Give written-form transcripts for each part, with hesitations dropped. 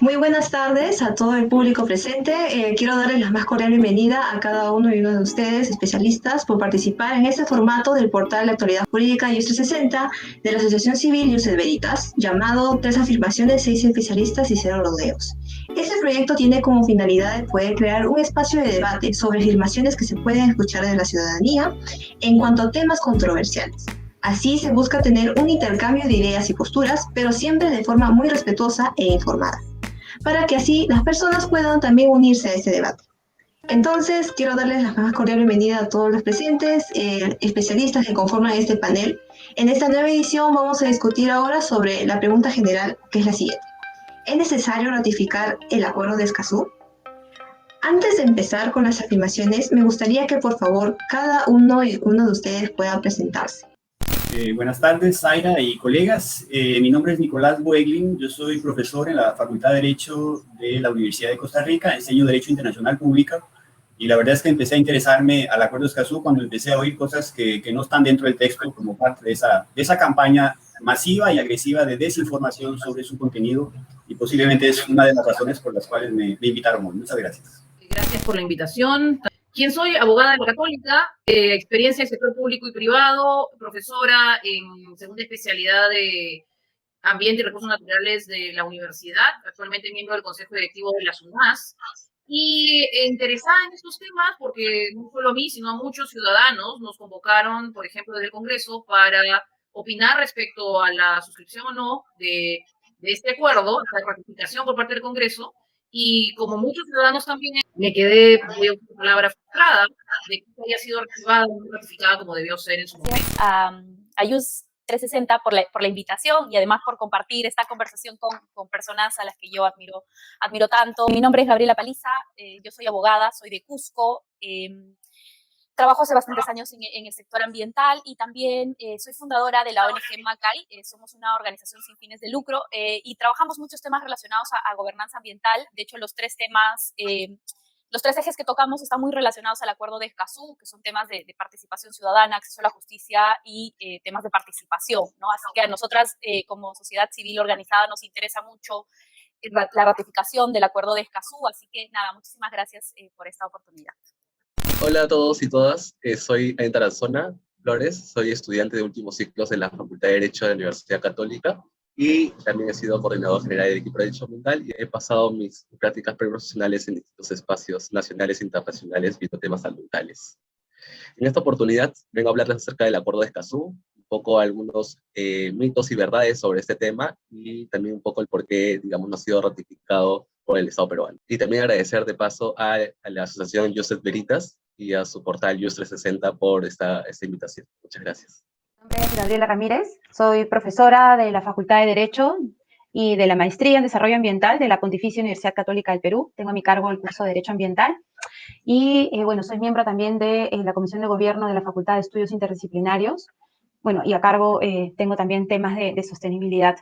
Muy buenas tardes a todo el público presente. Quiero darles la más cordial bienvenida a cada uno y uno de ustedes, especialistas, por participar en este formato del portal de actualidad jurídica IUS 360 de la Asociación Civil IUS Veritas, llamado Tres afirmaciones, seis especialistas y cero rodeos. Este proyecto tiene como finalidad de poder crear un espacio de debate sobre afirmaciones que se pueden escuchar de la ciudadanía en cuanto a temas controversiales. Así se busca tener un intercambio de ideas y posturas, pero siempre de forma muy respetuosa e informada, para que así las personas puedan también unirse a este debate. Entonces, quiero darles la más cordial bienvenida a todos los presentes, especialistas que conforman este panel. En esta nueva edición vamos a discutir ahora sobre la pregunta general, que es la siguiente. ¿Es necesario ratificar el acuerdo de Escazú? Antes de empezar con las afirmaciones, me gustaría que por favor cada uno y uno de ustedes pueda presentarse. Buenas tardes, Zaira y colegas. Mi nombre es Nicolás Boeglin. Yo soy profesor en la Facultad de Derecho de la Universidad de Costa Rica, enseño Derecho Internacional Público, y la verdad es que empecé a interesarme al Acuerdo de Escazú cuando empecé a oír cosas que no están dentro del texto como parte de esa campaña masiva y agresiva de desinformación sobre su contenido, y posiblemente es una de las razones por las cuales me invitaron hoy. Muchas gracias. Gracias por la invitación. ¿Quién soy? Abogada de la Católica, experiencia en sector público y privado, profesora en segunda especialidad de Ambiente y Recursos Naturales de la universidad, actualmente miembro del Consejo Directivo de la SUNAS, y interesada en estos temas porque no solo a mí, sino a muchos ciudadanos nos convocaron, por ejemplo, desde el Congreso, para opinar respecto a la suscripción o no de este acuerdo, la ratificación por parte del Congreso, y como muchos ciudadanos también me quedé, voy a usar palabra, frustrada de que haya sido archivada y no ratificada como debió ser en su momento. A IUS 360 por la invitación y además por compartir esta conversación con personas a las que yo admiro tanto. Mi nombre es Gabriela Paliza, yo soy abogada, soy de Cusco, trabajo hace bastantes años en el sector ambiental y también soy fundadora de la ONG Macay. Somos una organización sin fines de lucro y trabajamos muchos temas relacionados a gobernanza ambiental. De hecho, los tres ejes que tocamos están muy relacionados al acuerdo de Escazú, que son temas de participación ciudadana, acceso a la justicia y temas de participación, ¿no? Así que a nosotras, como sociedad civil organizada, nos interesa mucho la ratificación del acuerdo de Escazú. Así que nada, muchísimas gracias por esta oportunidad. Hola a todos y todas, soy Ain Tarazona Flores, soy estudiante de últimos ciclos de la Facultad de Derecho de la Universidad Católica y también he sido coordinador general del equipo de Derecho Ambiental y he pasado mis prácticas preprofesionales en distintos espacios nacionales e internacionales viendo temas ambientales. En esta oportunidad vengo a hablarles acerca del Acuerdo de Escazú, un poco algunos mitos y verdades sobre este tema y también un poco el por qué, digamos, no ha sido ratificado por el Estado peruano. Y también agradecer de paso a la Asociación IUS Veritas y a su portal IUS 360 por esta invitación. Muchas gracias. Mi nombre es Gabriela Ramírez, soy profesora de la Facultad de Derecho y de la Maestría en Desarrollo Ambiental de la Pontificia Universidad Católica del Perú. Tengo a mi cargo el curso de Derecho Ambiental y, bueno, soy miembro también de la Comisión de Gobierno de la Facultad de Estudios Interdisciplinarios. Bueno, y a cargo tengo también temas de sostenibilidad.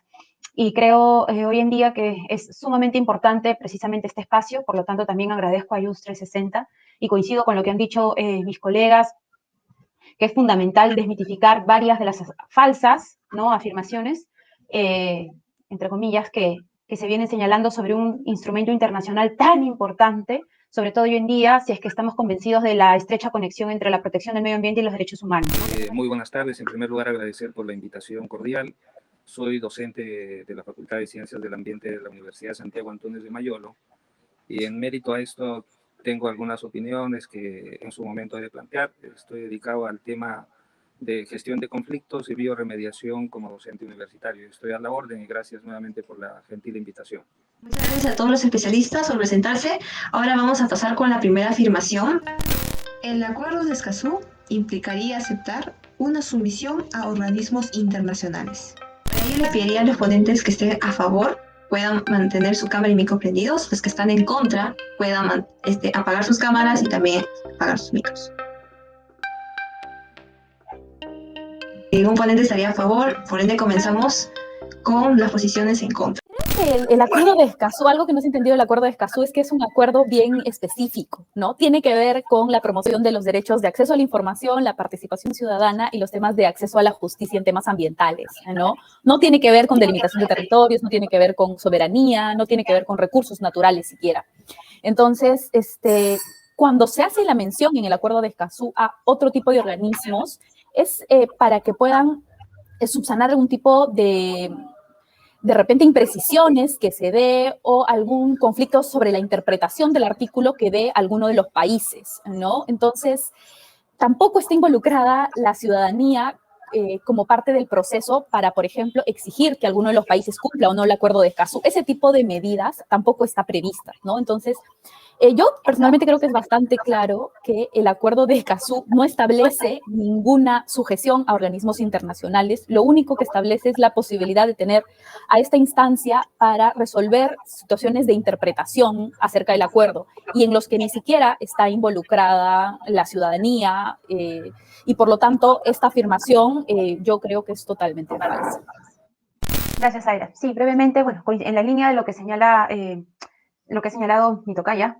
Y creo hoy en día que es sumamente importante precisamente este espacio, por lo tanto también agradezco a IUS 360 y coincido con lo que han dicho mis colegas, que es fundamental desmitificar varias de las falsas, ¿no?, afirmaciones, entre comillas, que se vienen señalando sobre un instrumento internacional tan importante, sobre todo hoy en día, si es que estamos convencidos de la estrecha conexión entre la protección del medio ambiente y los derechos humanos. Muy buenas tardes. En primer lugar, agradecer por la invitación cordial. Soy docente de la Facultad de Ciencias del Ambiente de la Universidad Santiago Antúnez de Mayolo, y en mérito a esto tengo algunas opiniones que en su momento he de plantear. Estoy dedicado al tema de gestión de conflictos y bioremediación como docente universitario. Estoy a la orden y gracias nuevamente por la gentil invitación. Muchas gracias a todos los especialistas por presentarse. Ahora vamos a pasar con la primera afirmación. El acuerdo de Escazú implicaría aceptar una sumisión a organismos internacionales. Para ello le pediría a los ponentes que estén a favor puedan mantener su cámara y micro prendidos, los que están en contra puedan apagar sus cámaras y también apagar sus micros. Ningún ponente estaría a favor, por ende comenzamos con las posiciones en contra. que el acuerdo de Escazú, algo que no se ha entendido del acuerdo de Escazú es que es un acuerdo bien específico, ¿no? Tiene que ver con la promoción de los derechos de acceso a la información, la participación ciudadana y los temas de acceso a la justicia en temas ambientales, ¿no? No tiene que ver con delimitación de territorios, no tiene que ver con soberanía, no tiene que ver con recursos naturales siquiera. Entonces, cuando se hace la mención en el acuerdo de Escazú a otro tipo de organismos, es para que puedan subsanar algún tipo de repente imprecisiones que se dé o algún conflicto sobre la interpretación del artículo que dé alguno de los países, ¿no? Entonces, tampoco está involucrada la ciudadanía como parte del proceso para, por ejemplo, exigir que alguno de los países cumpla o no el acuerdo de Escazú. Ese tipo de medidas tampoco está prevista, ¿no? Entonces, yo personalmente creo que es bastante claro que el acuerdo de Escazú no establece ninguna sujeción a organismos internacionales. Lo único que establece es la posibilidad de tener a esta instancia para resolver situaciones de interpretación acerca del acuerdo y en los que ni siquiera está involucrada la ciudadanía y por lo tanto esta afirmación yo creo que es totalmente falsa. Gracias, Aira. Sí, brevemente, bueno, en la línea de lo que señala, lo que ha señalado mi tocaya,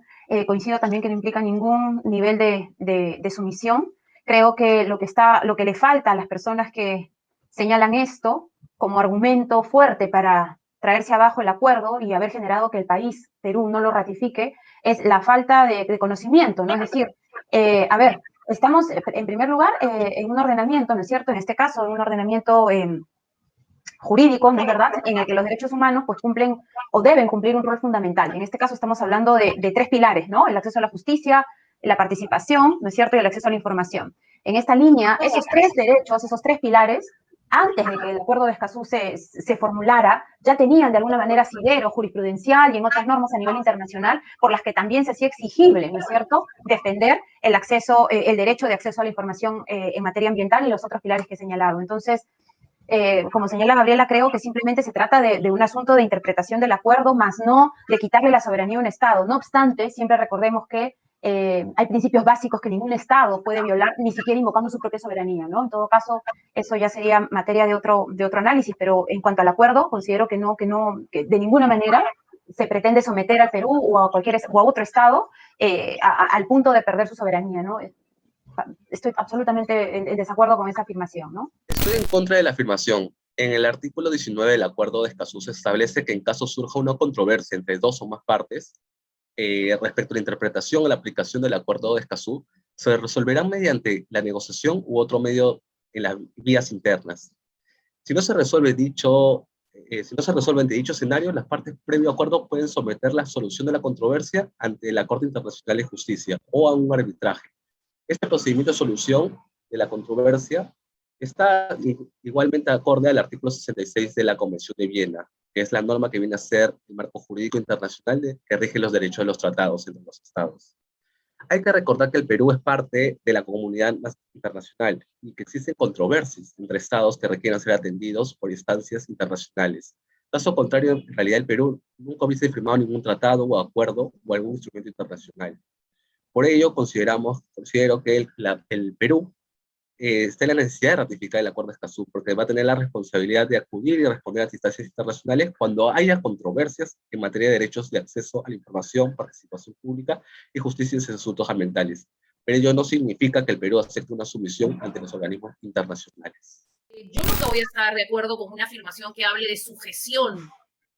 coincido también que no implica ningún nivel de sumisión. Creo que lo que le falta a las personas que señalan esto como argumento fuerte para traerse abajo el acuerdo y haber generado que el país, Perú, no lo ratifique, es la falta de conocimiento, ¿no? Es decir, a ver, estamos en primer lugar en un ordenamiento, ¿no es cierto? En este caso, en un ordenamiento jurídico, ¿no es verdad?, en el que los derechos humanos pues cumplen o deben cumplir un rol fundamental. En este caso estamos hablando de tres pilares, ¿no? El acceso a la justicia, la participación, ¿no es cierto?, y el acceso a la información. En esta línea, esos tres derechos, esos tres pilares, antes de que el acuerdo de Escazú se formulara, ya tenían de alguna manera asidero jurisprudencial y en otras normas a nivel internacional por las que también se hacía exigible, ¿no es cierto?, defender el acceso, el derecho de acceso a la información en materia ambiental y los otros pilares que he señalado. Entonces, como señala Gabriela, creo que simplemente se trata de un asunto de interpretación del acuerdo, más no de quitarle la soberanía a un Estado. No obstante, siempre recordemos que hay principios básicos que ningún Estado puede violar, ni siquiera invocando su propia soberanía, ¿no? En todo caso, eso ya sería materia de otro análisis, pero en cuanto al acuerdo, considero que de ninguna manera se pretende someter al Perú o a otro Estado al punto de perder su soberanía, ¿no? Estoy absolutamente en desacuerdo con esa afirmación, ¿no? Estoy en contra de la afirmación. En el artículo 19 del Acuerdo de Escazú se establece que en caso surja una controversia entre dos o más partes respecto a la interpretación o la aplicación del Acuerdo de Escazú, se resolverán mediante la negociación u otro medio en las vías internas. Si no se resuelve ante dicho escenario, las partes previo acuerdo pueden someter la solución de la controversia ante la Corte Internacional de Justicia o a un arbitraje. Este procedimiento de solución de la controversia está igualmente acorde al artículo 66 de la Convención de Viena, que es la norma que viene a ser el marco jurídico internacional que rige los derechos de los tratados entre los estados. Hay que recordar que el Perú es parte de la comunidad internacional y que existen controversias entre estados que requieren ser atendidos por instancias internacionales. Caso contrario, en realidad el Perú nunca hubiese firmado ningún tratado o acuerdo o algún instrumento internacional. Por ello, considero que el Perú está en la necesidad de ratificar el Acuerdo de Escazú, porque va a tener la responsabilidad de acudir y responder a las instancias internacionales cuando haya controversias en materia de derechos de acceso a la información, participación pública y justicia en asuntos ambientales. Pero ello no significa que el Perú acepte una sumisión ante los organismos internacionales. Yo nunca voy a estar de acuerdo con una afirmación que hable de sujeción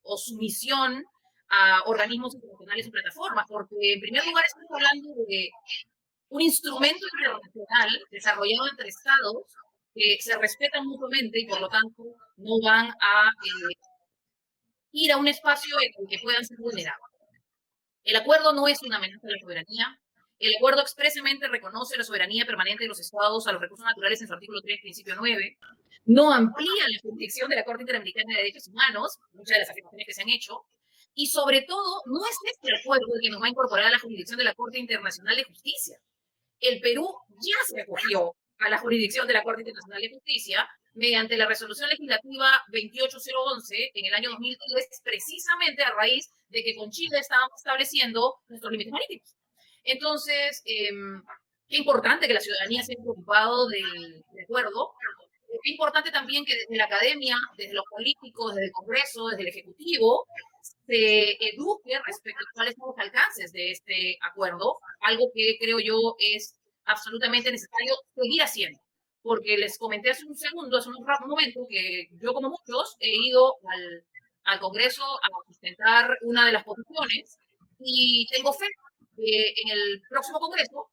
o sumisión a organismos internacionales y plataformas, porque en primer lugar estamos hablando de un instrumento internacional desarrollado entre estados que se respetan mutuamente y por lo tanto no van a ir a un espacio en el que puedan ser vulnerados. El acuerdo no es una amenaza a la soberanía. El acuerdo expresamente reconoce la soberanía permanente de los estados a los recursos naturales en su artículo 3, principio 9. No amplía la jurisdicción de la Corte Interamericana de Derechos Humanos, muchas de las afirmaciones que se han hecho, y sobre todo, no es este acuerdo el que nos va a incorporar a la jurisdicción de la Corte Internacional de Justicia. El Perú ya se acogió a la jurisdicción de la Corte Internacional de Justicia mediante la resolución legislativa 28011 en el año 2010, precisamente a raíz de que con Chile estábamos estableciendo nuestros límites marítimos. Entonces, qué importante que la ciudadanía se haya preocupado del acuerdo. Es importante también que desde la academia, desde los políticos, desde el Congreso, desde el Ejecutivo, se eduque respecto a cuáles son los alcances de este acuerdo, algo que creo yo es absolutamente necesario seguir haciendo. Porque les comenté hace un segundo, hace un momento, que yo, como muchos, he ido al Congreso a sustentar una de las posiciones y tengo fe que en el próximo Congreso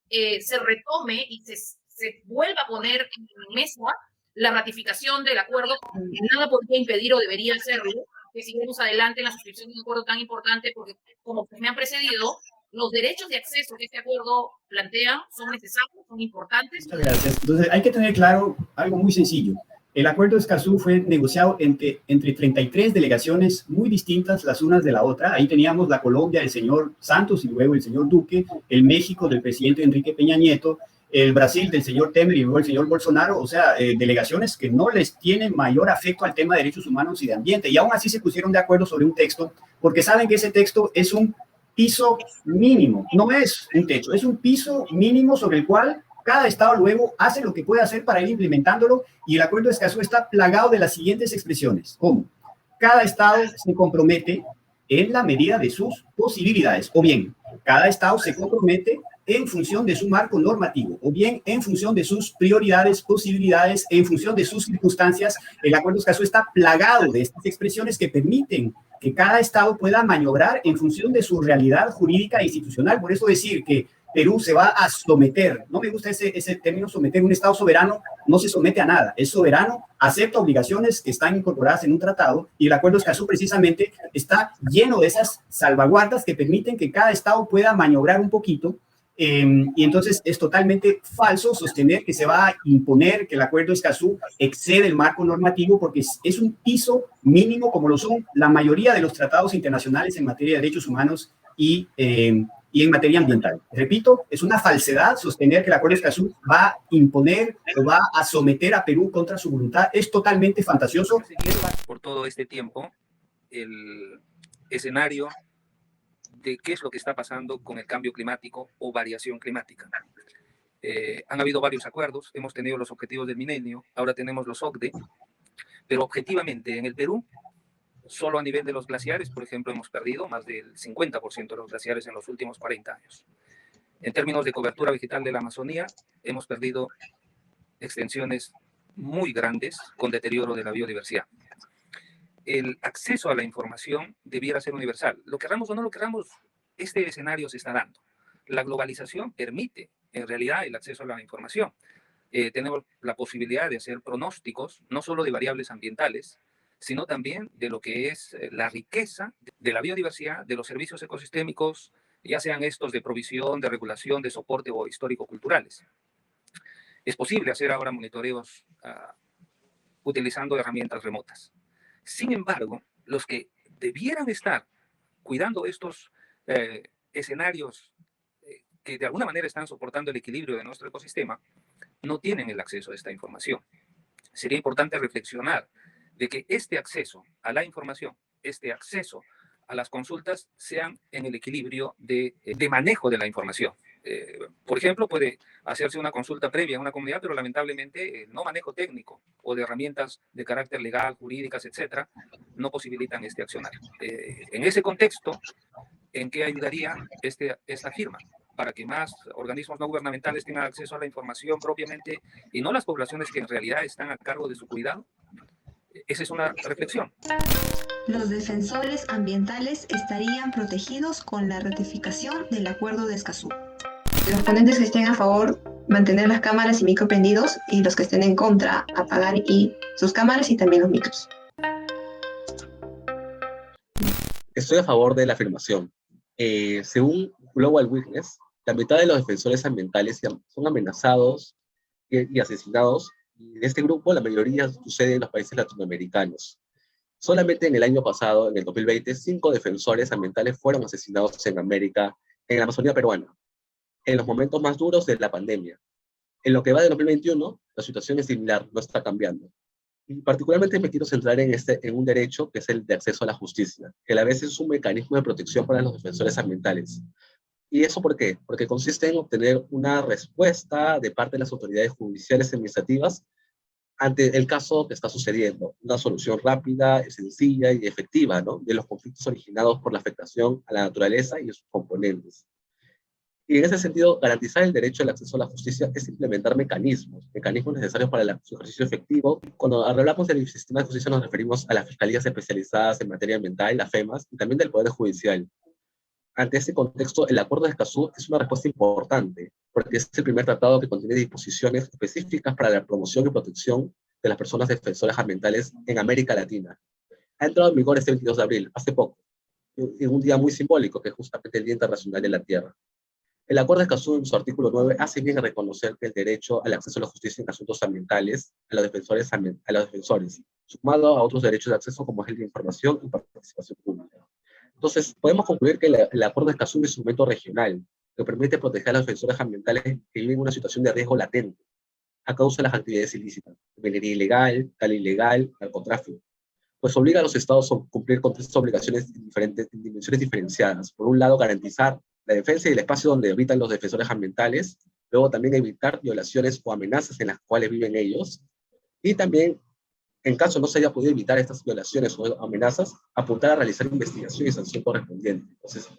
se retome y se vuelva a poner en mesa la ratificación del acuerdo. Nada podría impedir o debería hacerlo que sigamos adelante en la suscripción de un acuerdo tan importante, porque, como me han precedido, los derechos de acceso que este acuerdo plantea son necesarios, son importantes. Muchas gracias. Entonces, hay que tener claro algo muy sencillo. El acuerdo de Escazú fue negociado entre 33 delegaciones muy distintas las unas de la otra. Ahí teníamos la Colombia del señor Santos y luego el señor Duque, el México del presidente Enrique Peña Nieto, el Brasil del señor Temer y luego el señor Bolsonaro, o sea, delegaciones que no les tienen mayor afecto al tema de derechos humanos y de ambiente. Y aún así se pusieron de acuerdo sobre un texto, porque saben que ese texto es un piso mínimo, no es un techo, es un piso mínimo sobre el cual cada estado luego hace lo que puede hacer para ir implementándolo, y el acuerdo de Escazú está plagado de las siguientes expresiones, como cada estado se compromete en la medida de sus posibilidades, o bien cada estado se compromete en función de su marco normativo, o bien en función de sus prioridades, posibilidades, en función de sus circunstancias. El acuerdo de Escazú está plagado de estas expresiones que permiten que cada estado pueda maniobrar en función de su realidad jurídica e institucional. Por eso decir que Perú se va a someter, no me gusta ese término someter, un estado soberano no se somete a nada, es soberano, acepta obligaciones que están incorporadas en un tratado, y el acuerdo de Escazú precisamente está lleno de esas salvaguardas que permiten que cada estado pueda maniobrar un poquito. Y entonces es totalmente falso sostener que se va a imponer, que el acuerdo de Escazú excede el marco normativo, porque es un piso mínimo, como lo son la mayoría de los tratados internacionales en materia de derechos humanos y en materia ambiental. Repito, es una falsedad sostener que el acuerdo de Escazú va a imponer o va a someter a Perú contra su voluntad. Es totalmente fantasioso. Por todo este tiempo, el escenario de qué es lo que está pasando con el cambio climático o variación climática. Han habido varios acuerdos, hemos tenido los objetivos del milenio, ahora tenemos los OCDE, pero objetivamente en el Perú, solo a nivel de los glaciares, por ejemplo, hemos perdido más del 50% de los glaciares en los últimos 40 años. En términos de cobertura vegetal de la Amazonía, hemos perdido extensiones muy grandes con deterioro de la biodiversidad. El acceso a la información debiera ser universal. Lo queramos o no lo queramos, este escenario se está dando. La globalización permite, en realidad, el acceso a la información. Tenemos la posibilidad de hacer pronósticos, no solo de variables ambientales, sino también de lo que es la riqueza de la biodiversidad, de los servicios ecosistémicos, ya sean estos de provisión, de regulación, de soporte o histórico-culturales. Es posible hacer ahora monitoreos utilizando herramientas remotas. Sin embargo, los que debieran estar cuidando estos escenarios que de alguna manera están soportando el equilibrio de nuestro ecosistema, no tienen el acceso a esta información. Sería importante reflexionar de que este acceso a la información, este acceso a las consultas sean en el equilibrio de manejo de la información. Por ejemplo, puede hacerse una consulta previa en una comunidad, pero lamentablemente el no manejo técnico o de herramientas de carácter legal, jurídicas, etcétera, no posibilitan este accionar. En ese contexto, ¿en qué ayudaría esta firma? Para que más organismos no gubernamentales tengan acceso a la información propiamente y no las poblaciones que en realidad están a cargo de su cuidado. Esa es una reflexión. Los defensores ambientales estarían protegidos con la ratificación del acuerdo de Escazú. Los ponentes que estén a favor, mantener las cámaras y micro prendidos, y los que estén en contra, apagar sus cámaras y también los micros. Estoy a favor de la afirmación. Según Global Witness, la mitad de los defensores ambientales son amenazados y asesinados, y de este grupo la mayoría sucede en los países latinoamericanos. Solamente en el año pasado, en el 2020, 5 defensores ambientales fueron asesinados en América, en la Amazonía peruana, en los momentos más duros de la pandemia. En lo que va de 2021, la situación es similar, no está cambiando. Y particularmente me quiero centrar en un derecho que es el de acceso a la justicia, que a la vez es un mecanismo de protección para los defensores ambientales. ¿Y eso por qué? Porque consiste en obtener una respuesta de parte de las autoridades judiciales y administrativas ante el caso que está sucediendo, una solución rápida, sencilla y efectiva, ¿no?, de los conflictos originados por la afectación a la naturaleza y a sus componentes. Y en ese sentido, garantizar el derecho al acceso a la justicia es implementar mecanismos necesarios para su ejercicio efectivo. Cuando hablamos del sistema de justicia nos referimos a las fiscalías especializadas en materia ambiental, las FEMAS, y también del Poder Judicial. Ante este contexto, el Acuerdo de Escazú es una respuesta importante, porque es el primer tratado que contiene disposiciones específicas para la promoción y protección de las personas defensoras ambientales en América Latina. Ha entrado en vigor este 22 de abril, hace poco, en un día muy simbólico, que es justamente el Día Internacional de la Tierra. El Acuerdo de Escazú, en su artículo 9, hace bien en reconocer que el derecho al acceso a la justicia en asuntos ambientales a los defensores, sumado a otros derechos de acceso como es el de información y participación pública. Entonces, podemos concluir que el Acuerdo de Escazú es un instrumento regional que permite proteger a los defensores ambientales que viven en una situación de riesgo latente a causa de las actividades ilícitas, minería ilegal, tala ilegal, narcotráfico, pues obliga a los estados a cumplir con tres obligaciones en dimensiones diferenciadas. Por un lado, garantizar la defensa y el espacio donde habitan los defensores ambientales, luego también evitar violaciones o amenazas en las cuales viven ellos, y también, en caso no se haya podido evitar estas violaciones o amenazas, apuntar a realizar investigación y sanción correspondiente. Entonces,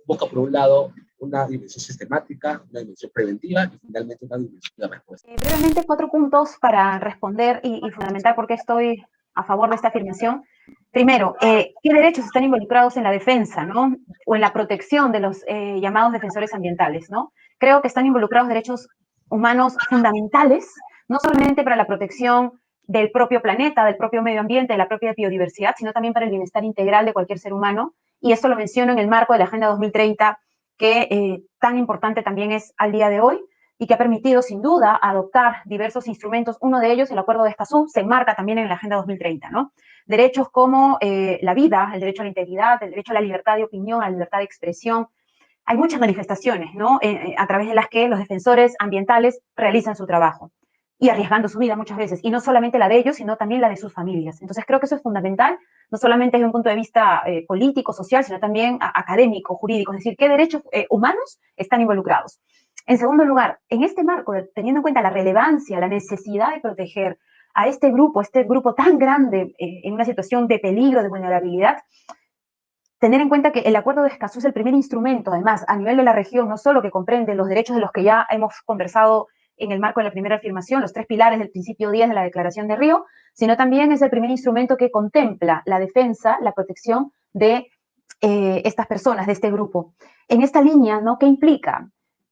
busca por un lado una dimensión sistemática, una dimensión preventiva y finalmente una dimensión de respuesta. Brevemente, 4 puntos para responder y fundamentar por qué estoy a favor de esta afirmación. Primero, ¿qué derechos están involucrados en la defensa, ¿no?, o en la protección de los llamados defensores ambientales, ¿no? Creo que están involucrados derechos humanos fundamentales, no solamente para la protección del propio planeta, del propio medio ambiente, de la propia biodiversidad, sino también para el bienestar integral de cualquier ser humano. Y esto lo menciono en el marco de la Agenda 2030, que tan importante también es al día de hoy, y que ha permitido, sin duda, adoptar diversos instrumentos. Uno de ellos, el Acuerdo de Escazú, se enmarca también en la Agenda 2030, ¿no? Derechos como la vida, el derecho a la integridad, el derecho a la libertad de opinión, a la libertad de expresión. Hay muchas manifestaciones, ¿no?, a través de las que los defensores ambientales realizan su trabajo y arriesgando su vida muchas veces, y no solamente la de ellos, sino también la de sus familias. Entonces creo que eso es fundamental, no solamente desde un punto de vista político, social, sino también académico, jurídico, es decir, qué derechos humanos están involucrados. En segundo lugar, en este marco, teniendo en cuenta la relevancia, la necesidad de proteger a este grupo tan grande en una situación de peligro, de vulnerabilidad, tener en cuenta que el Acuerdo de Escazú es el primer instrumento, además, a nivel de la región, no solo que comprende los derechos de los que ya hemos conversado en el marco de la primera afirmación, los 3 pilares del principio 10 de la Declaración de Río, sino también es el primer instrumento que contempla la defensa, la protección de estas personas, de este grupo. En esta línea, ¿no?, ¿qué implica?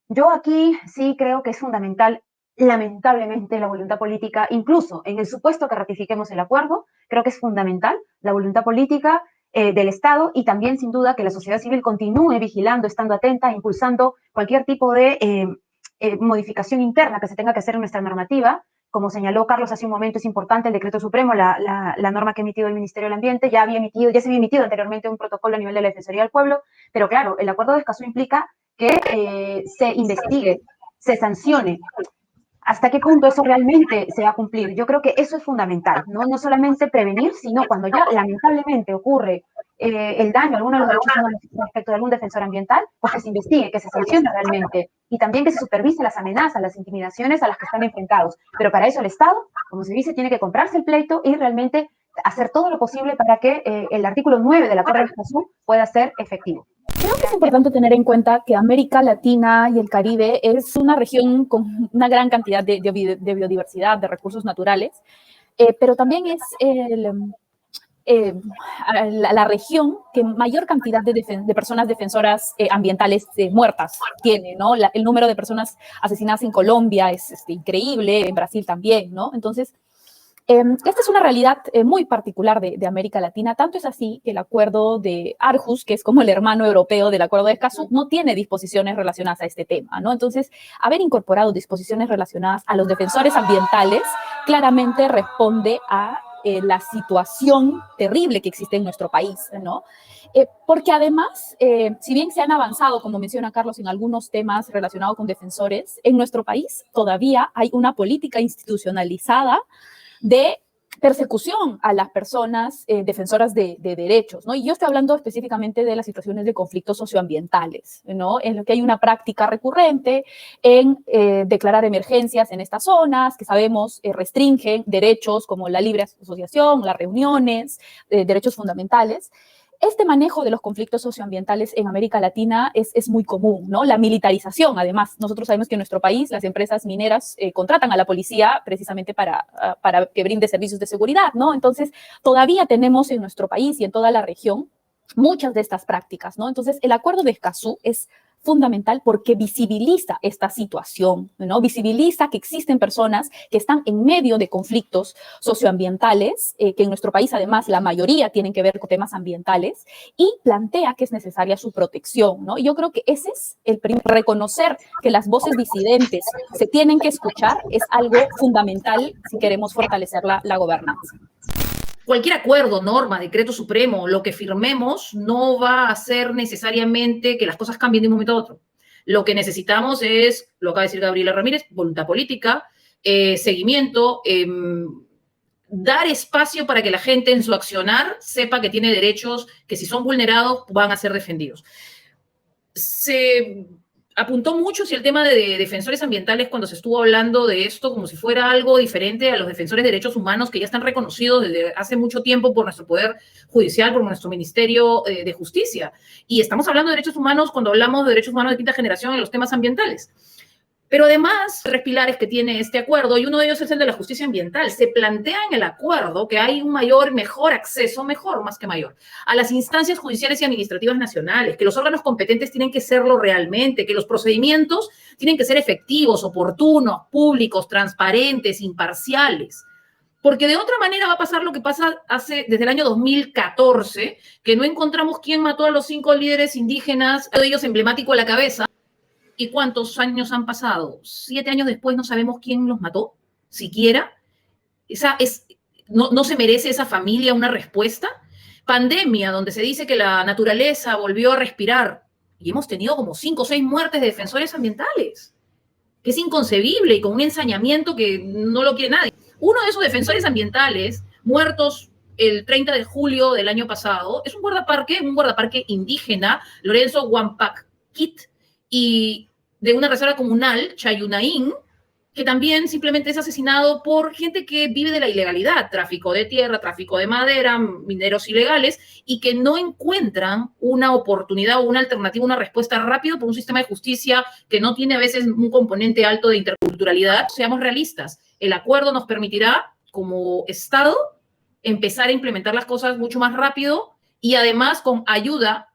Yo aquí sí creo que es fundamental, lamentablemente, la voluntad política, incluso en el supuesto que ratifiquemos el acuerdo, creo que es fundamental la voluntad política del Estado, y también, sin duda, que la sociedad civil continúe vigilando, estando atenta, impulsando cualquier tipo de modificación interna que se tenga que hacer en nuestra normativa. Como señaló Carlos hace un momento, es importante el decreto supremo, la norma que ha emitido el Ministerio del Ambiente. Ya se había emitido anteriormente un protocolo a nivel de la Defensoría del Pueblo, pero claro, el Acuerdo de Escazú implica que se investigue, se sancione. ¿Hasta qué punto eso realmente se va a cumplir? Yo creo que eso es fundamental, ¿no? No solamente prevenir, sino cuando ya lamentablemente ocurre el daño a alguno de los derechos humanos respecto de algún defensor ambiental, pues que se investigue, que se sancione realmente, y también que se supervise las amenazas, las intimidaciones a las que están enfrentados. Pero para eso el Estado, como se dice, tiene que comprarse el pleito y realmente hacer todo lo posible para que el artículo 9 del Acuerdo de Escazú pueda ser efectivo. Creo que es importante tener en cuenta que América Latina y el Caribe es una región con una gran cantidad de biodiversidad, de recursos naturales, pero también es la región que mayor cantidad de personas defensoras ambientales muertas tiene, ¿no? El número de personas asesinadas en Colombia es increíble, en Brasil también, ¿no? Entonces, esta es una realidad muy particular de América Latina. Tanto es así que el acuerdo de Aarhus, que es como el hermano europeo del acuerdo de Escazú, no tiene disposiciones relacionadas a este tema, ¿no? Entonces, haber incorporado disposiciones relacionadas a los defensores ambientales claramente responde a la situación terrible que existe en nuestro país, ¿no? Porque además, si bien se han avanzado, como menciona Carlos, en algunos temas relacionados con defensores, en nuestro país todavía hay una política institucionalizada de persecución a las personas defensoras de derechos, ¿no? Y yo estoy hablando específicamente de las situaciones de conflictos socioambientales, ¿no? En lo que hay una práctica recurrente en declarar emergencias en estas zonas, que sabemos restringen derechos como la libre asociación, las reuniones, derechos fundamentales. Este manejo de los conflictos socioambientales en América Latina es muy común, ¿no? La militarización, además. Nosotros sabemos que en nuestro país las empresas mineras contratan a la policía precisamente para que brinde servicios de seguridad, ¿no? Entonces, todavía tenemos en nuestro país y en toda la región muchas de estas prácticas, ¿no? Entonces, el Acuerdo de Escazú es fundamental porque visibiliza esta situación, ¿no? Visibiliza que existen personas que están en medio de conflictos socioambientales, que en nuestro país además la mayoría tienen que ver con temas ambientales, y plantea que es necesaria su protección, ¿no? Yo creo que ese es el primer, reconocer que las voces disidentes se tienen que escuchar es algo fundamental si queremos fortalecer la gobernanza. Cualquier acuerdo, norma, decreto supremo, lo que firmemos no va a hacer necesariamente que las cosas cambien de un momento a otro. Lo que necesitamos es, lo acaba de decir Gabriela Ramírez, voluntad política, seguimiento, dar espacio para que la gente en su accionar sepa que tiene derechos que si son vulnerados van a ser defendidos. Se apuntó mucho hacia el tema de defensores ambientales cuando se estuvo hablando de esto como si fuera algo diferente a los defensores de derechos humanos que ya están reconocidos desde hace mucho tiempo por nuestro Poder Judicial, por nuestro Ministerio de Justicia. Y estamos hablando de derechos humanos cuando hablamos de derechos humanos de quinta generación en los temas ambientales. Pero además, tres pilares que tiene este acuerdo, y uno de ellos es el de la justicia ambiental. Se plantea en el acuerdo que hay un mejor acceso, más que mayor, a las instancias judiciales y administrativas nacionales, que los órganos competentes tienen que serlo realmente, que los procedimientos tienen que ser efectivos, oportunos, públicos, transparentes, imparciales. Porque de otra manera va a pasar lo que pasa desde el año 2014, que no encontramos quién mató a los 5 líderes indígenas, uno de ellos emblemático a la cabeza. ¿Y cuántos años han pasado? 7 años después no sabemos quién los mató, siquiera. No se merece esa familia una respuesta. Pandemia, donde se dice que la naturaleza volvió a respirar y hemos tenido como 5 o 6 muertes de defensores ambientales, que es inconcebible y con un ensañamiento que no lo quiere nadie. Uno de esos defensores ambientales muertos el 30 de julio del año pasado es un guardaparque indígena, Lorenzo Wampakit, y de una reserva comunal, Chayunaín, que también simplemente es asesinado por gente que vive de la ilegalidad, tráfico de tierra, tráfico de madera, mineros ilegales, y que no encuentran una oportunidad o una alternativa, una respuesta rápida por un sistema de justicia que no tiene a veces un componente alto de interculturalidad. Seamos realistas, el acuerdo nos permitirá, como Estado, empezar a implementar las cosas mucho más rápido y además con ayuda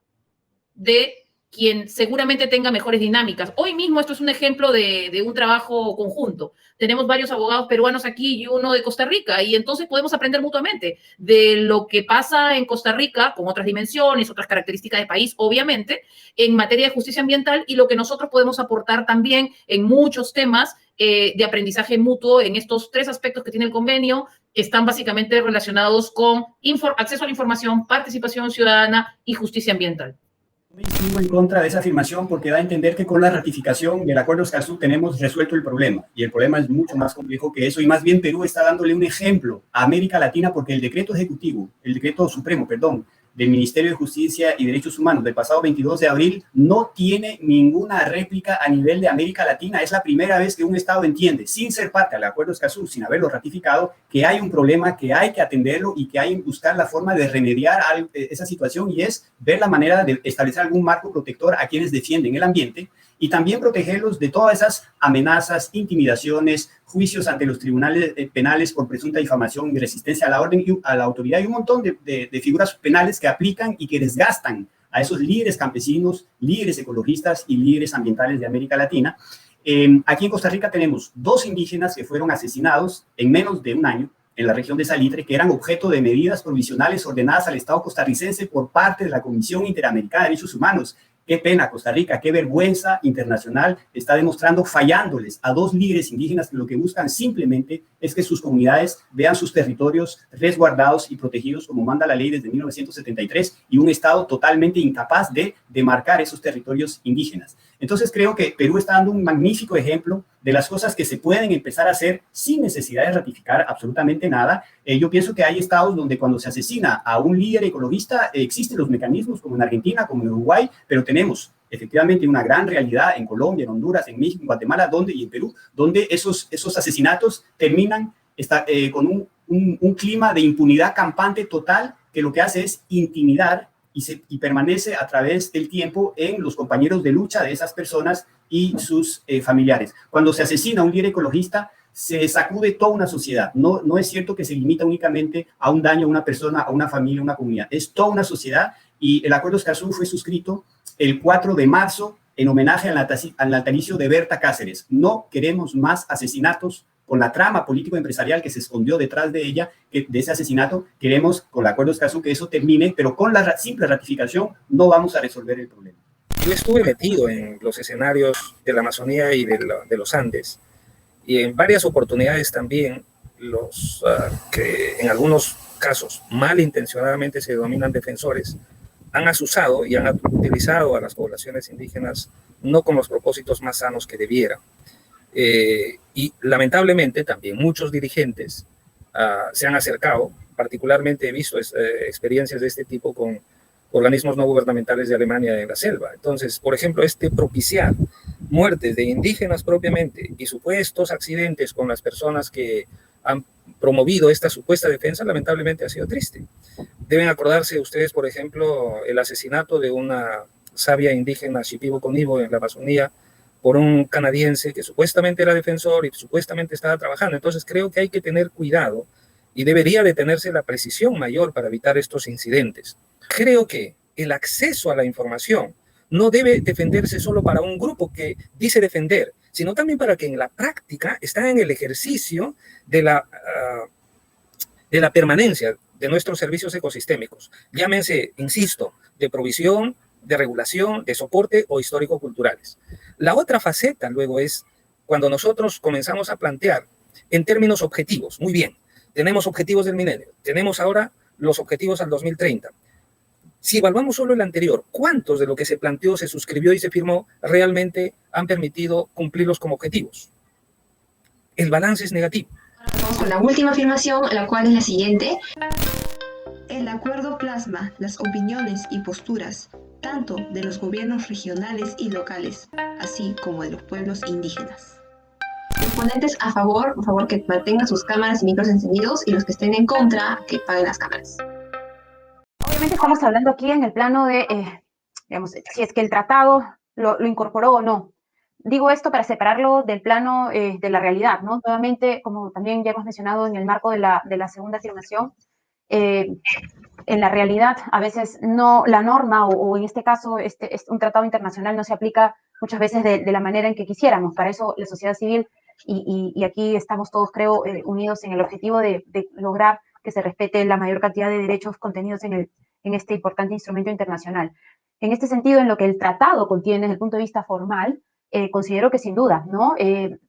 de quien seguramente tenga mejores dinámicas. Hoy mismo esto es un ejemplo de un trabajo conjunto. Tenemos varios abogados peruanos aquí y uno de Costa Rica, y entonces podemos aprender mutuamente de lo que pasa en Costa Rica, con otras dimensiones, otras características de país, obviamente, en materia de justicia ambiental, y lo que nosotros podemos aportar también en muchos temas de aprendizaje mutuo en estos 3 aspectos que tiene el convenio, que están básicamente relacionados con acceso a la información, participación ciudadana y justicia ambiental. Me distingo en contra de esa afirmación porque da a entender que con la ratificación del Acuerdo de Escazú tenemos resuelto el problema, y el problema es mucho más complejo que eso, y más bien Perú está dándole un ejemplo a América Latina porque el decreto supremo, del Ministerio de Justicia y Derechos Humanos del pasado 22 de abril no tiene ninguna réplica a nivel de América Latina. Es la primera vez que un Estado entiende, sin ser parte del Acuerdo de Escazú, sin haberlo ratificado, que hay un problema, que hay que atenderlo y que hay que buscar la forma de remediar esa situación, y es ver la manera de establecer algún marco protector a quienes defienden el ambiente y también protegerlos de todas esas amenazas, intimidaciones, juicios ante los tribunales penales por presunta difamación y resistencia a la orden y a la autoridad, y un montón de figuras penales que aplican y que desgastan a esos líderes campesinos, líderes ecologistas y líderes ambientales de América Latina. Aquí en Costa Rica tenemos 2 indígenas que fueron asesinados en menos de un año en la región de Salitre, que eran objeto de medidas provisionales ordenadas al Estado costarricense por parte de la Comisión Interamericana de Derechos Humanos. Qué pena, Costa Rica, qué vergüenza internacional está demostrando fallándoles a 2 líderes indígenas que lo que buscan simplemente es que sus comunidades vean sus territorios resguardados y protegidos como manda la ley desde 1973, y un Estado totalmente incapaz de demarcar esos territorios indígenas. Entonces creo que Perú está dando un magnífico ejemplo de las cosas que se pueden empezar a hacer sin necesidad de ratificar absolutamente nada. Yo pienso que hay estados donde cuando se asesina a un líder ecologista existen los mecanismos, como en Argentina, como en Uruguay, pero tenemos efectivamente una gran realidad en Colombia, en Honduras, en México, en Guatemala, y en Perú, donde esos asesinatos terminan con un clima de impunidad campante total, que lo que hace es intimidar y permanece a través del tiempo en los compañeros de lucha de esas personas y sus familiares. Cuando se asesina a un líder ecologista, se sacude toda una sociedad. No es cierto que se limita únicamente a un daño a una persona, a una familia, a una comunidad. Es toda una sociedad, y el Acuerdo Escazú fue suscrito el 4 de marzo en homenaje al natalicio de Berta Cáceres. No queremos más asesinatos con la trama político-empresarial que se escondió detrás de ella, de ese asesinato. Queremos, con el Acuerdo Escazú, que eso termine, pero con la simple ratificación no vamos a resolver el problema. Yo estuve metido en los escenarios de la Amazonía y de los Andes, y en varias oportunidades también los que en algunos casos malintencionadamente se denominan defensores han asusado y han utilizado a las poblaciones indígenas no con los propósitos más sanos que debiera. Y lamentablemente también muchos dirigentes se han acercado, particularmente he visto experiencias de este tipo con organismos no gubernamentales de Alemania en la selva. Entonces, por ejemplo, propiciar muertes de indígenas propiamente y supuestos accidentes con las personas que han promovido esta supuesta defensa, lamentablemente ha sido triste. Deben acordarse ustedes, por ejemplo, el asesinato de una sabia indígena Shipibo-Conibo en la Amazonía por un canadiense que supuestamente era defensor y supuestamente estaba trabajando. Entonces creo que hay que tener cuidado y debería de tenerse la precisión mayor para evitar estos incidentes. Creo que el acceso a la información no debe defenderse solo para un grupo que dice defender, sino también para que en la práctica está en el ejercicio de la permanencia de nuestros servicios ecosistémicos. Llámense, insisto, de provisión, de regulación, de soporte o histórico-culturales. La otra faceta luego es cuando nosotros comenzamos a plantear en términos objetivos. Muy bien, tenemos objetivos del milenio, tenemos ahora los objetivos al 2030. Si evaluamos solo el anterior, ¿cuántos de lo que se planteó, se suscribió y se firmó realmente han permitido cumplirlos como objetivos? El balance es negativo. Vamos con la última afirmación, la cual es la siguiente. El acuerdo plasma las opiniones y posturas tanto de los gobiernos regionales y locales, así como de los pueblos indígenas. Los ponentes a favor, por favor, que mantengan sus cámaras y micros encendidos, y los que estén en contra, que apaguen las cámaras. Obviamente estamos hablando aquí en el plano de, digamos, si es que el tratado lo incorporó o no. Digo esto para separarlo del plano de la realidad, ¿no? Nuevamente, como también ya hemos mencionado en el marco de la segunda afirmación, en la realidad a veces no la norma o en este caso un tratado internacional no se aplica muchas veces de la manera en que quisiéramos. Para eso la sociedad civil y aquí estamos todos, creo, unidos en el objetivo de lograr que se respete la mayor cantidad de derechos contenidos en este importante instrumento internacional. En este sentido, en lo que el tratado contiene desde el punto de vista formal, considero que sin duda, ¿no?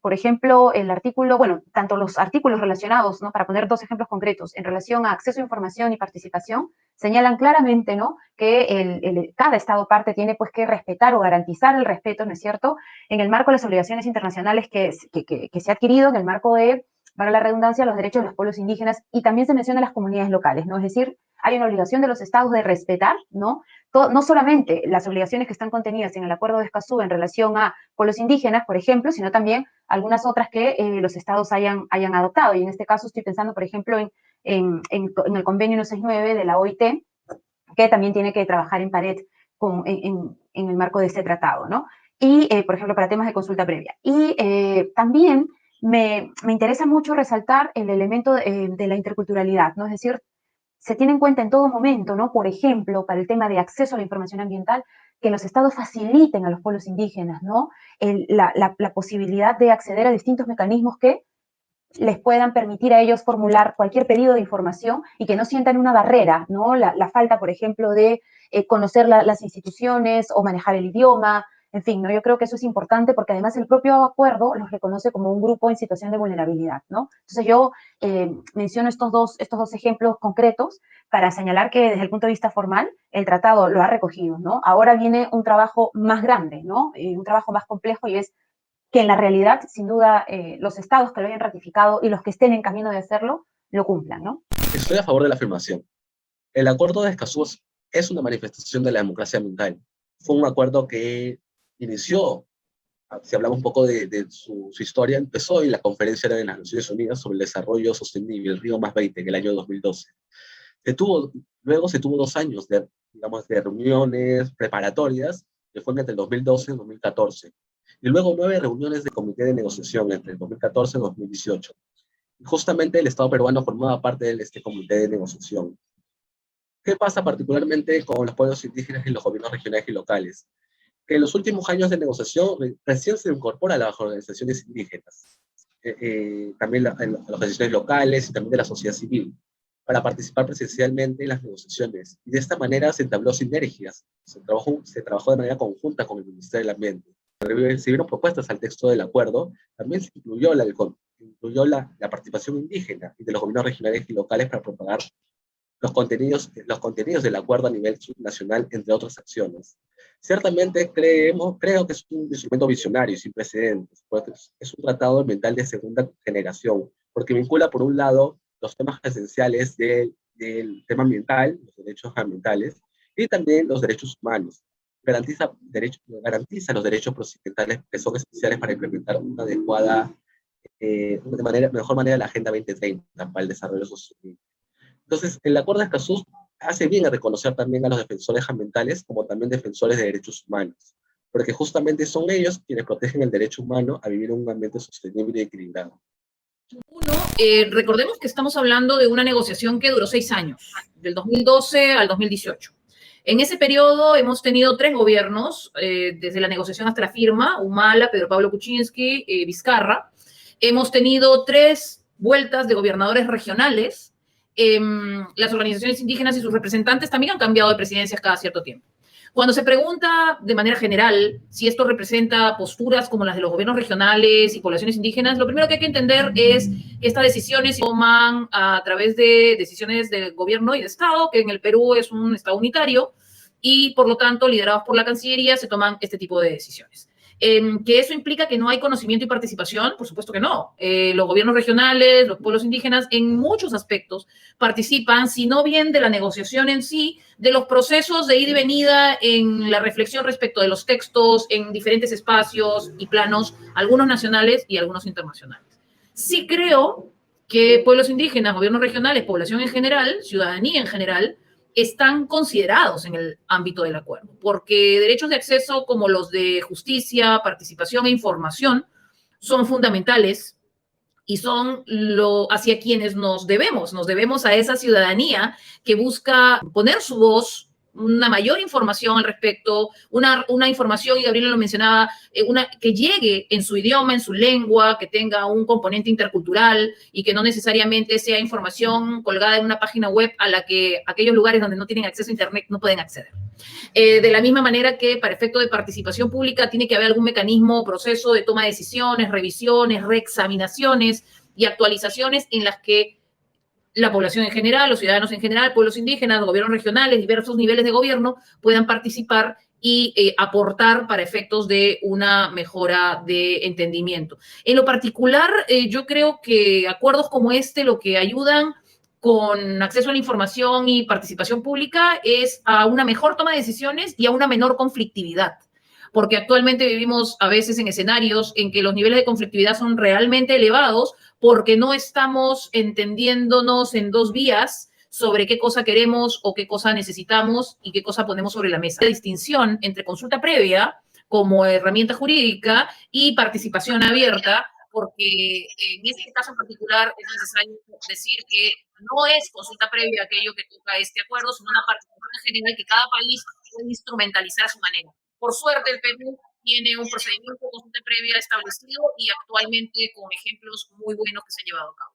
Por ejemplo, el artículo, bueno, tanto los artículos relacionados, ¿no? Para poner dos ejemplos concretos, en relación a acceso a información y participación, señalan claramente, ¿no? Que cada Estado parte tiene, pues, que respetar o garantizar el respeto, ¿no es cierto?, en el marco de las obligaciones internacionales que se ha adquirido en el marco de, para la redundancia, los derechos de los pueblos indígenas, y también se menciona las comunidades locales, ¿no? Es decir, hay una obligación de los Estados de respetar, ¿no? No solamente las obligaciones que están contenidas en el Acuerdo de Escazú en relación a pueblos indígenas, por ejemplo, sino también algunas otras que los Estados hayan adoptado. Y en este caso estoy pensando, por ejemplo, en el convenio 169 de la OIT, que también tiene que trabajar en pared en el marco de ese tratado, ¿no? Y, por ejemplo, para temas de consulta previa. Y también me interesa mucho resaltar el elemento de la interculturalidad, ¿no? Es decir, se tiene en cuenta en todo momento, ¿no? Por ejemplo, para el tema de acceso a la información ambiental, que los estados faciliten a los pueblos indígenas, ¿no? La posibilidad de acceder a distintos mecanismos que les puedan permitir a ellos formular cualquier pedido de información y que no sientan una barrera, ¿no? La falta, por ejemplo, de conocer las instituciones o manejar el idioma, En fin, ¿no? Yo creo que eso es importante porque además el propio acuerdo los reconoce como un grupo en situación de vulnerabilidad, ¿no? Entonces yo menciono estos dos ejemplos concretos para señalar que desde el punto de vista formal el tratado lo ha recogido, ¿no? Ahora viene un trabajo más grande, ¿no? Un trabajo más complejo, y es que en la realidad, sin duda, los estados que lo hayan ratificado y los que estén en camino de hacerlo, lo cumplan, ¿no? Estoy a favor de la afirmación. El acuerdo de Escazú es una manifestación de la democracia ambiental. Fue un acuerdo que inició, si hablamos un poco de su historia, empezó en la Conferencia de las Naciones Unidas sobre el Desarrollo Sostenible, el Río +20, en el año 2012. Luego se tuvo 2 años digamos, de reuniones preparatorias, que fueron entre el 2012 y el 2014. Y luego 9 reuniones de comité de negociación entre el 2014 y el 2018. Y justamente el Estado peruano formaba parte de este comité de negociación. ¿Qué pasa particularmente con los pueblos indígenas y los gobiernos regionales y locales? Que en los últimos años de negociación recién se incorpora a las organizaciones indígenas, también a las organizaciones locales y también de la sociedad civil, para participar presencialmente en las negociaciones. Y de esta manera se entabló sinergias, se trabajó de manera conjunta con el Ministerio del Ambiente. Se recibieron propuestas al texto del acuerdo, también se incluyó la participación indígena y de los gobiernos regionales y locales para propagar los contenidos del acuerdo a nivel subnacional, entre otras acciones. Ciertamente creo que es un instrumento visionario y sin precedentes, porque es un tratado ambiental de segunda generación, porque vincula por un lado los temas esenciales del tema ambiental, los derechos ambientales, y también los derechos humanos. Garantiza los derechos procedimentales que son esenciales para implementar una adecuada, mejor manera la Agenda 2030 para el desarrollo sostenible. Entonces, el Acuerdo de Escazú hace bien a reconocer también a los defensores ambientales como también defensores de derechos humanos, porque justamente son ellos quienes protegen el derecho humano a vivir en un ambiente sostenible y equilibrado. Uno, recordemos que estamos hablando de una negociación que duró 6 años, del 2012 al 2018. En ese periodo hemos tenido 3 gobiernos, desde la negociación hasta la firma: Humala, Pedro Pablo Kuczynski, Vizcarra. Hemos tenido 3 vueltas de gobernadores regionales. Las organizaciones indígenas y sus representantes también han cambiado de presidencias cada cierto tiempo. Cuando se pregunta de manera general si esto representa posturas como las de los gobiernos regionales y poblaciones indígenas, lo primero que hay que entender es que estas decisiones se toman a través de decisiones de gobierno y de Estado, que en el Perú es un Estado unitario, y por lo tanto, liderados por la Cancillería, se toman este tipo de decisiones. ¿Que eso implica que no hay conocimiento y participación? Por supuesto que no. Los gobiernos regionales, los pueblos indígenas, en muchos aspectos participan, si no bien de la negociación en sí, de los procesos de ida y venida en la reflexión respecto de los textos en diferentes espacios y planos, algunos nacionales y algunos internacionales. Sí creo que pueblos indígenas, gobiernos regionales, población en general, ciudadanía en general, están considerados en el ámbito del acuerdo, porque derechos de acceso como los de justicia, participación e información son fundamentales y son hacia quienes nos debemos a esa ciudadanía que busca poner su voz, una mayor información al respecto, una información, y Gabriela lo mencionaba, que llegue en su idioma, en su lengua, que tenga un componente intercultural y que no necesariamente sea información colgada en una página web a la que aquellos lugares donde no tienen acceso a Internet no pueden acceder. De la misma manera que para efecto de participación pública tiene que haber algún mecanismo o proceso de toma de decisiones, revisiones, reexaminaciones y actualizaciones en las que la población en general, los ciudadanos en general, pueblos indígenas, gobiernos regionales, diversos niveles de gobierno puedan participar y aportar para efectos de una mejora de entendimiento. En lo particular, yo creo que acuerdos como este lo que ayudan con acceso a la información y participación pública es a una mejor toma de decisiones y a una menor conflictividad, porque actualmente vivimos a veces en escenarios en que los niveles de conflictividad son realmente elevados porque no estamos entendiéndonos en 2 vías sobre qué cosa queremos o qué cosa necesitamos y qué cosa ponemos sobre la mesa. La distinción entre consulta previa como herramienta jurídica y participación abierta, porque en este caso en particular es necesario decir que no es consulta previa aquello que toca este acuerdo, sino una participación general que cada país puede instrumentalizar a su manera. Por suerte, el Perú tiene un procedimiento de consulta previa establecido y actualmente con ejemplos muy buenos que se han llevado a cabo.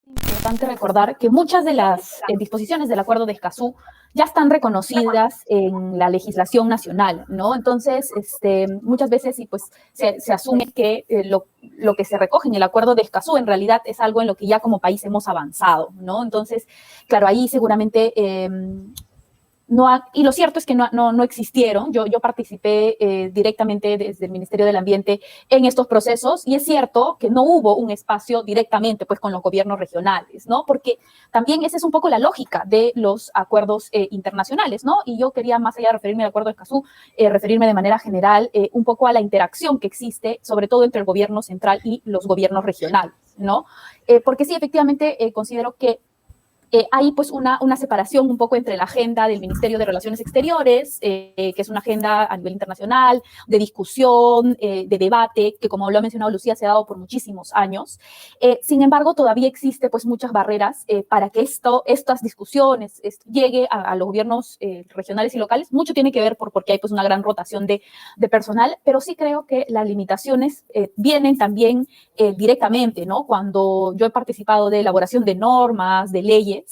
Importante recordar que muchas de las disposiciones del Acuerdo de Escazú ya están reconocidas en la legislación nacional, ¿no? Entonces, muchas veces pues, se asume que lo que se recoge en el Acuerdo de Escazú en realidad es algo en lo que ya como país hemos avanzado, ¿no? Entonces, claro, ahí seguramente y lo cierto es que no existieron. Yo participé directamente desde el Ministerio del Ambiente en estos procesos y es cierto que no hubo un espacio directamente pues, con los gobiernos regionales, ¿no? Porque también esa es un poco la lógica de los acuerdos internacionales, ¿no? Y yo quería, más allá de referirme al Acuerdo de Escazú, referirme de manera general un poco a la interacción que existe, sobre todo entre el gobierno central y los gobiernos regionales, ¿no? Porque sí, efectivamente, considero que hay pues una separación un poco entre la agenda del Ministerio de Relaciones Exteriores, que es una agenda a nivel internacional, de discusión, de debate, que como lo ha mencionado Lucía, se ha dado por muchísimos años. Sin embargo, todavía existe pues muchas barreras para que estas discusiones llegue a los gobiernos regionales y locales. Mucho tiene que ver porque hay pues una gran rotación de personal, pero sí creo que las limitaciones vienen también directamente, ¿no? Cuando yo he participado de elaboración de normas, de leyes,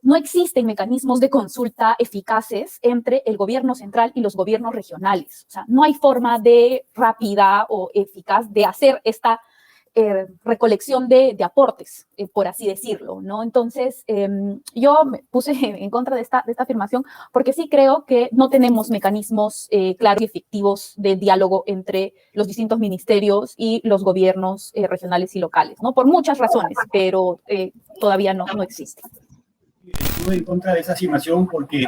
no existen mecanismos de consulta eficaces entre el gobierno central y los gobiernos regionales. O sea, no hay forma rápida o eficaz de hacer esta recolección de aportes, por así decirlo, ¿no? Entonces, yo me puse en contra de esta afirmación porque sí creo que no tenemos mecanismos claros y efectivos de diálogo entre los distintos ministerios y los gobiernos regionales y locales, ¿no? Por muchas razones, pero todavía no existe. Estuve en contra de esa afirmación porque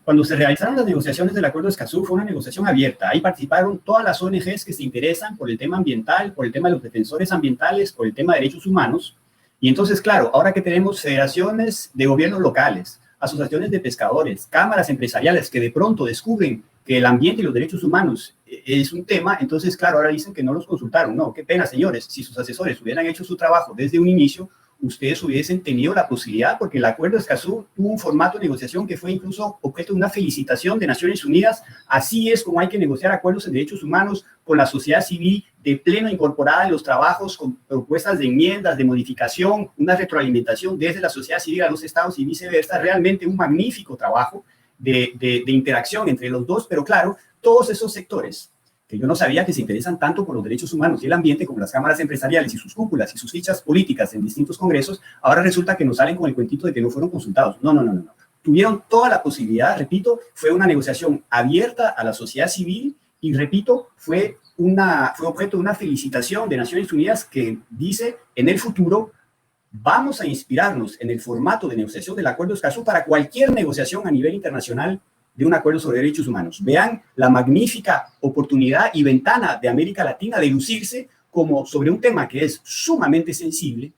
cuando se realizaron las negociaciones del Acuerdo de Escazú fue una negociación abierta. Ahí participaron todas las ONGs que se interesan por el tema ambiental, por el tema de los defensores ambientales, por el tema de derechos humanos. Y entonces, claro, ahora que tenemos federaciones de gobiernos locales, asociaciones de pescadores, cámaras empresariales que de pronto descubren que el ambiente y los derechos humanos es un tema, entonces, claro, ahora dicen que no los consultaron. No, qué pena, señores, si sus asesores hubieran hecho su trabajo desde un inicio, ustedes hubiesen tenido la posibilidad, porque el Acuerdo de Escazú tuvo un formato de negociación que fue incluso objeto de una felicitación de Naciones Unidas. Así es como hay que negociar acuerdos en derechos humanos con la sociedad civil de pleno incorporada en los trabajos, con propuestas de enmiendas, de modificación, una retroalimentación desde la sociedad civil a los estados y viceversa. Realmente un magnífico trabajo de interacción entre los dos, pero claro, todos esos sectores que yo no sabía que se interesan tanto por los derechos humanos y el ambiente, como las cámaras empresariales y sus cúpulas y sus fichas políticas en distintos congresos, ahora resulta que nos salen con el cuentito de que no fueron consultados. No. Tuvieron toda la posibilidad, repito, fue una negociación abierta a la sociedad civil y, repito, fue objeto de una felicitación de Naciones Unidas que dice, en el futuro vamos a inspirarnos en el formato de negociación del Acuerdo de Escazú para cualquier negociación a nivel internacional de un acuerdo sobre derechos humanos. Vean la magnífica oportunidad y ventana de América Latina de lucirse como sobre un tema que es sumamente sensible,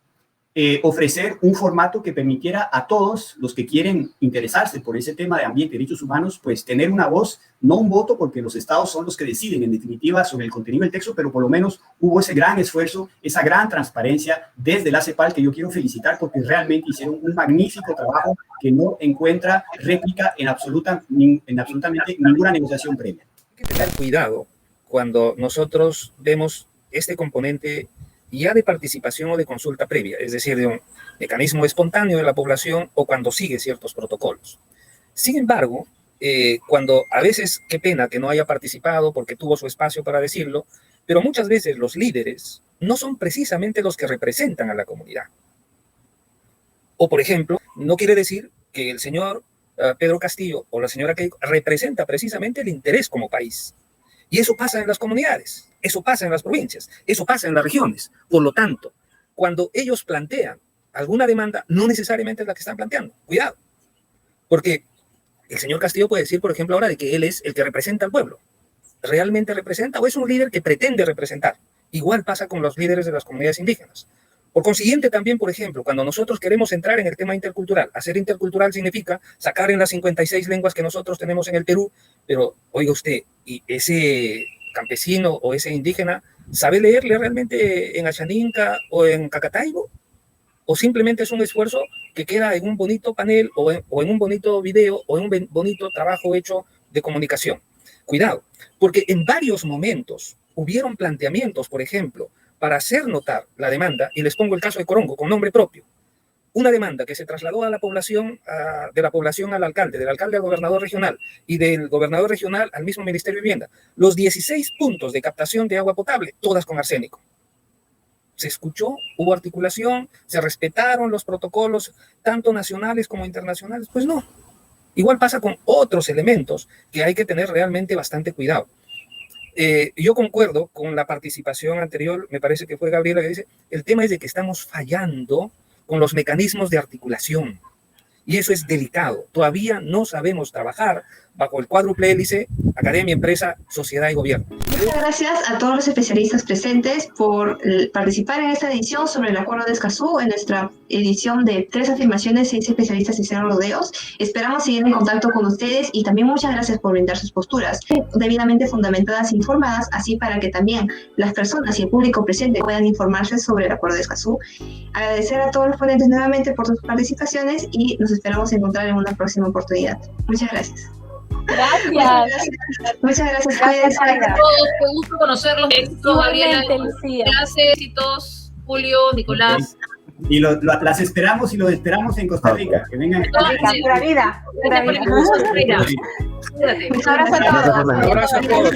ofrecer un formato que permitiera a todos los que quieren interesarse por ese tema de ambiente y derechos humanos, pues tener una voz, no un voto, porque los estados son los que deciden en definitiva sobre el contenido del texto, pero por lo menos hubo ese gran esfuerzo, esa gran transparencia desde la CEPAL, que yo quiero felicitar porque realmente hicieron un magnífico trabajo que no encuentra réplica en absolutamente ninguna negociación previa. Hay que tener cuidado cuando nosotros vemos este componente ya de participación o de consulta previa, es decir, de un mecanismo espontáneo de la población o cuando sigue ciertos protocolos. Sin embargo, cuando a veces, qué pena que no haya participado porque tuvo su espacio para decirlo, pero muchas veces los líderes no son precisamente los que representan a la comunidad. O, por ejemplo, no quiere decir que el señor Pedro Castillo o la señora Keiko representa precisamente el interés como país. Y eso pasa en las comunidades, eso pasa en las provincias, eso pasa en las regiones. Por lo tanto, cuando ellos plantean alguna demanda, no necesariamente es la que están planteando. Cuidado, porque el señor Castillo puede decir, por ejemplo, ahora de que él es el que representa al pueblo. ¿Realmente representa o es un líder que pretende representar? Igual pasa con los líderes de las comunidades indígenas. Por consiguiente, también, por ejemplo, cuando nosotros queremos entrar en el tema intercultural, hacer intercultural significa sacar en las 56 lenguas que nosotros tenemos en el Perú, pero, oiga usted, ¿y ese campesino o ese indígena sabe leerle realmente en Ashaninka o en Cacataibo? ¿O simplemente es un esfuerzo que queda en un bonito panel o en un bonito video o en un bonito trabajo hecho de comunicación? Cuidado, porque en varios momentos hubieron planteamientos, por ejemplo, para hacer notar la demanda, y les pongo el caso de Corongo, con nombre propio. una demanda que se trasladó a la población, de la población al alcalde, del alcalde al gobernador regional y del gobernador regional al mismo Ministerio de Vivienda. Los 16 puntos de captación de agua potable, todas con arsénico. Se escuchó, hubo articulación, se respetaron los protocolos, tanto nacionales como internacionales. Pues no. Igual pasa con otros elementos que hay que tener realmente bastante cuidado. Yo concuerdo con la participación anterior, me parece que fue Gabriela que dice, el tema es de que estamos fallando con los mecanismos de articulación. Y eso es delicado. Todavía no sabemos trabajar bajo el cuádruple hélice, academia, empresa, sociedad y gobierno. Muchas gracias a todos los especialistas presentes por participar en esta edición sobre el Acuerdo de Escazú, en nuestra edición de 3 afirmaciones, 6 especialistas y 0 rodeos. Esperamos seguir en contacto con ustedes y también muchas gracias por brindar sus posturas debidamente fundamentadas e informadas, así para que también las personas y el público presente puedan informarse sobre el Acuerdo de Escazú. Agradecer a todos los ponentes nuevamente por sus participaciones y nos esperamos encontrar en una próxima oportunidad. Muchas gracias. Gracias. Muchas gracias. Gracias, Aida. A todos, fue un gusto conocerlos. Éxito, Gabriela. Igualmente, Lucía. Gracias, éxitos, Julio, Nicolás. Y las esperamos y los esperamos en Costa Rica. Que vengan. Pura vida. Pura vida. Gracias por la invitación. Un abrazo a todos. Un abrazo a todos.